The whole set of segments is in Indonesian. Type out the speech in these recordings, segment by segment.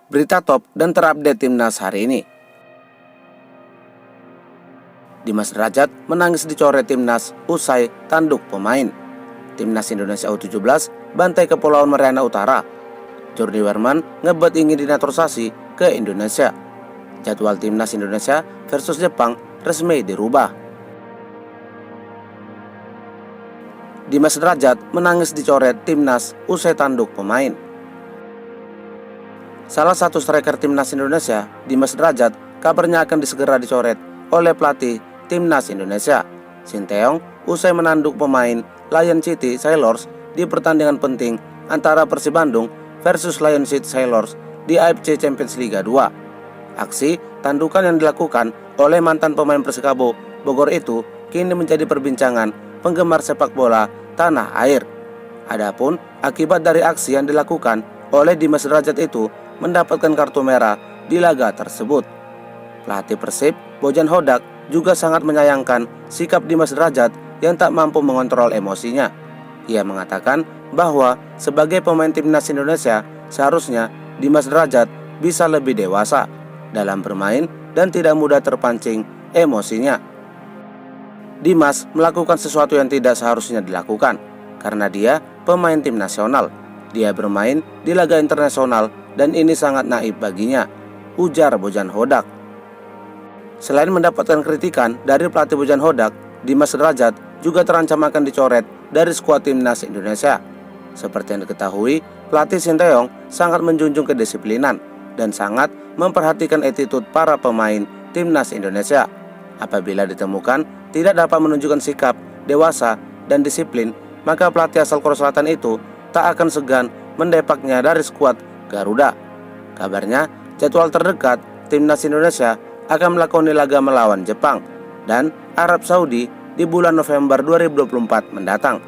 Berita top dan terupdate timnas hari ini. Dimas Derajat menangis dicoret timnas usai tanduk pemain. Timnas Indonesia U17 bantai Kepulauan Mariana Utara. Jordi Werman ngebet ingin dinaturalisasi ke Indonesia. Jadwal timnas Indonesia versus Jepang resmi dirubah. Dimas Derajat menangis dicoret timnas usai tanduk pemain. Salah satu striker timnas Indonesia, Dimas Derajat, kabarnya akan segera dicoret oleh pelatih timnas Indonesia, Sinteyong, usai menanduk pemain Lion City Sailors di pertandingan penting antara Persib Bandung versus Lion City Sailors di AFC Champions Liga 2. Aksi tandukan yang dilakukan oleh mantan pemain Persikabo Bogor itu kini menjadi perbincangan penggemar sepak bola tanah air. Adapun akibat dari aksi yang dilakukan oleh Dimas Derajat itu mendapatkan kartu merah di laga tersebut. Pelatih Persib, Bojan Hodak, juga sangat menyayangkan sikap Dimas Derajat yang tak mampu mengontrol emosinya. Ia mengatakan bahwa sebagai pemain timnas Indonesia, seharusnya Dimas Derajat bisa lebih dewasa dalam bermain dan tidak mudah terpancing emosinya. Dimas melakukan sesuatu yang tidak seharusnya dilakukan karena dia pemain tim nasional. Dia bermain di laga internasional dan ini sangat naif baginya, ujar Bojan Hodak. Selain mendapatkan kritikan dari pelatih Bojan Hodak, Dimas Derajat juga terancam akan dicoret dari skuad timnas Indonesia. Seperti yang diketahui, pelatih Sinteyong sangat menjunjung kedisiplinan dan sangat memperhatikan attitude para pemain timnas Indonesia. Apabila ditemukan tidak dapat menunjukkan sikap dewasa dan disiplin, maka pelatih asal Korea Selatan itu tak akan segan mendepaknya dari skuad Garuda. Kabarnya, jadwal terdekat timnas Indonesia akan melakoni laga melawan Jepang dan Arab Saudi di bulan November 2024 mendatang.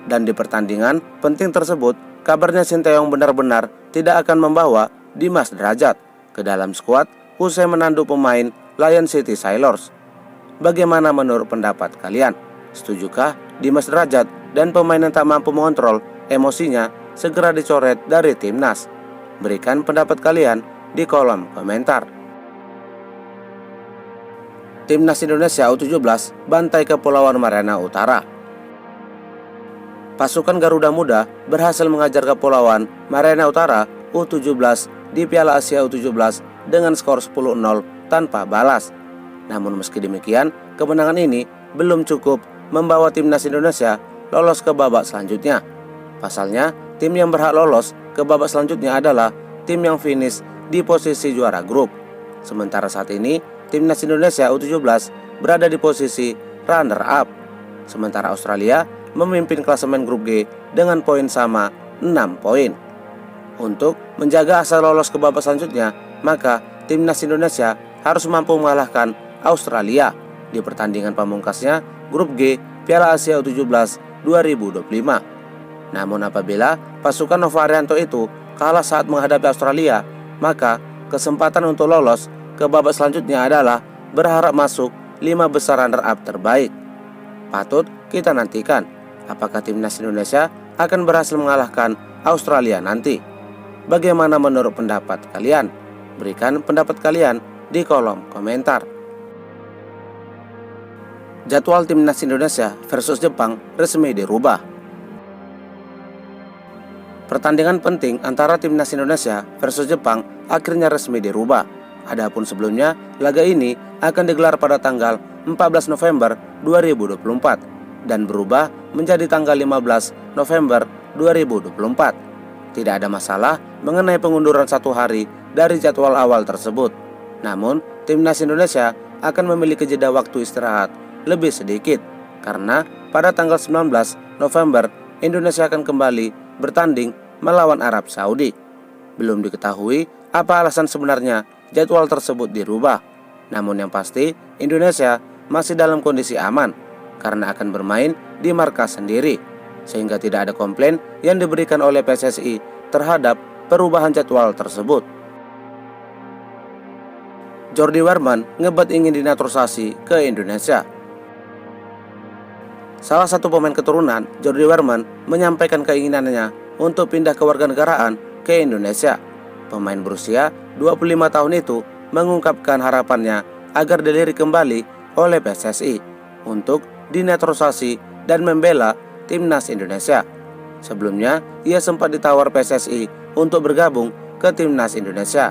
Dan di pertandingan penting tersebut, kabarnya Sinteyong benar-benar tidak akan membawa Dimas Derajat ke dalam skuad usai menanduk pemain Lion City Sailors. Bagaimana menurut pendapat kalian? Setujukah Dimas Derajat dan pemain yang tak mampu mengontrol emosinya segera dicoret dari timnas? Berikan pendapat kalian di kolom komentar. Timnas Indonesia U17 bantai Kepulauan Mariana Utara. Pasukan Garuda Muda berhasil mengajar Kepulauan Mariana Utara U17 di Piala Asia U17 dengan skor 10-0 tanpa balas. Namun meski demikian, kemenangan ini belum cukup membawa timnas Indonesia lolos ke babak selanjutnya. Pasalnya, tim yang berhak lolos ke babak selanjutnya adalah tim yang finish di posisi juara grup. Sementara saat ini, timnas Indonesia U17 berada di posisi runner up. Sementara Australia memimpin klasemen grup G dengan poin sama 6 poin. Untuk menjaga asa lolos ke babak selanjutnya, maka timnas Indonesia harus mampu mengalahkan Australia di pertandingan pamungkasnya grup G Piala Asia U17 2025. Namun apabila pasukan Nova Arianto itu kalah saat menghadapi Australia, maka kesempatan untuk lolos ke babak selanjutnya adalah berharap masuk 5 besar runner-up terbaik. Patut kita nantikan apakah timnas Indonesia akan berhasil mengalahkan Australia nanti. Bagaimana menurut pendapat kalian? Berikan pendapat kalian di kolom komentar. Jadwal timnas Indonesia versus Jepang resmi dirubah. Pertandingan penting antara timnas Indonesia versus Jepang akhirnya resmi dirubah. Adapun sebelumnya, laga ini akan digelar pada tanggal 14 November 2024 dan berubah menjadi tanggal 15 November 2024. Tidak ada masalah mengenai pengunduran 1 hari dari jadwal awal tersebut. Namun, timnas Indonesia akan memiliki jeda waktu istirahat lebih sedikit karena pada tanggal 19 November Indonesia akan kembali bertanding melawan Arab Saudi. Belum diketahui apa alasan sebenarnya jadwal tersebut dirubah. Namun yang pasti Indonesia masih dalam kondisi aman karena akan bermain di markas sendiri, sehingga tidak ada komplain yang diberikan oleh PSSI terhadap perubahan jadwal tersebut. Jordi Werman ngebet ingin dinaturalisasi ke Indonesia. Salah satu pemain keturunan Jordi Werman menyampaikan keinginannya untuk pindah kewarganegaraan ke Indonesia. Pemain berusia 25 tahun itu mengungkapkan harapannya agar dilirik kembali oleh PSSI untuk dinetralisasi dan membela timnas Indonesia. Sebelumnya, ia sempat ditawar PSSI untuk bergabung ke timnas Indonesia.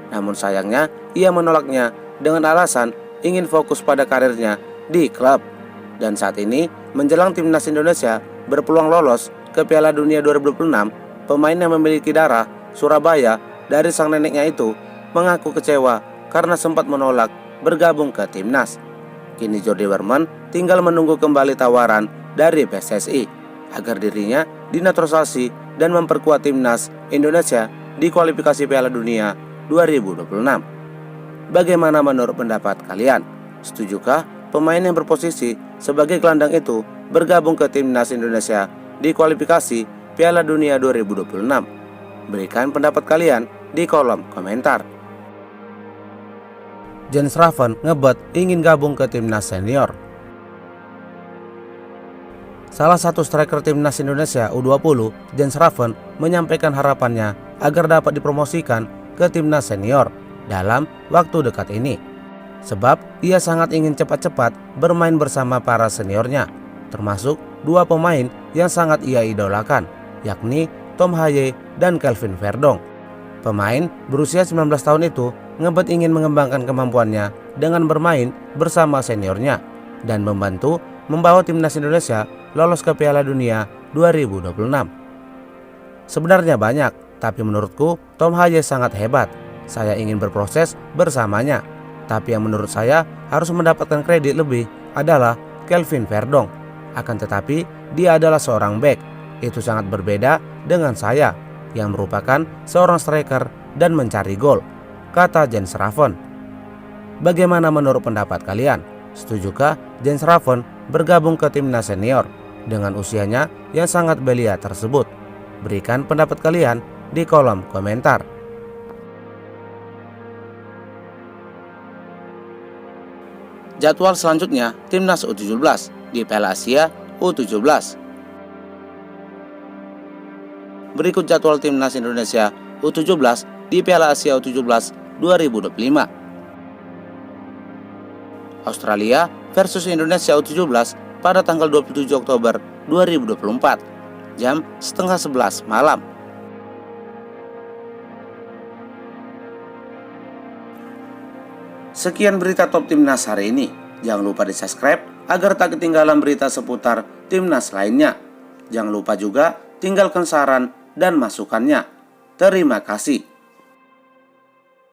Namun sayangnya, ia menolaknya dengan alasan ingin fokus pada karirnya di klub. Dan saat ini, menjelang timnas Indonesia berpeluang lolos ke Piala Dunia 2026, pemain yang memiliki darah Surabaya dari sang neneknya itu mengaku kecewa karena sempat menolak bergabung ke timnas. Kini Jordi Werman tinggal menunggu kembali tawaran dari PSSI agar dirinya dinaturalisasi dan memperkuat timnas Indonesia di kualifikasi Piala Dunia 2026. Bagaimana menurut pendapat kalian? Setujukah pemain yang berposisi sebagai gelandang itu bergabung ke timnas Indonesia di kualifikasi Piala Dunia 2026? Berikan pendapat kalian di kolom komentar. Jens Raven ngebet ingin gabung ke timnas senior. Salah satu striker timnas Indonesia U20, Jens Raven, menyampaikan harapannya agar dapat dipromosikan ke timnas senior dalam waktu dekat ini. Sebab ia sangat ingin cepat-cepat bermain bersama para seniornya, termasuk dua pemain yang sangat ia idolakan, yakni Tom Haye dan Kelvin Verdong. Pemain berusia 19 tahun itu ngebet ingin mengembangkan kemampuannya dengan bermain bersama seniornya dan membantu membawa timnas Indonesia lolos ke Piala Dunia 2026. Sebenarnya banyak, tapi menurutku Tom Haye sangat hebat. Saya ingin berproses bersamanya. Tapi yang menurut saya harus mendapatkan kredit lebih adalah Kelvin Verdong. Akan tetapi dia adalah seorang bek. Itu sangat berbeda dengan saya yang merupakan seorang striker dan mencari gol, kata Jens Raven. Bagaimana menurut pendapat kalian? Setujukah Jens Raven bergabung ke timnas senior dengan usianya yang sangat belia tersebut? Berikan pendapat kalian di kolom komentar. Jadwal selanjutnya timnas U17 di Piala Asia U17. Berikut jadwal timnas Indonesia U17 di Piala Asia U17 2025. Australia versus Indonesia U17 pada tanggal 27 Oktober 2024 jam 10:30 malam. Sekian berita top timnas hari ini. Jangan lupa di subscribe agar tak ketinggalan berita seputar timnas lainnya. Jangan lupa juga tinggalkan saran dan masukannya. Terima kasih.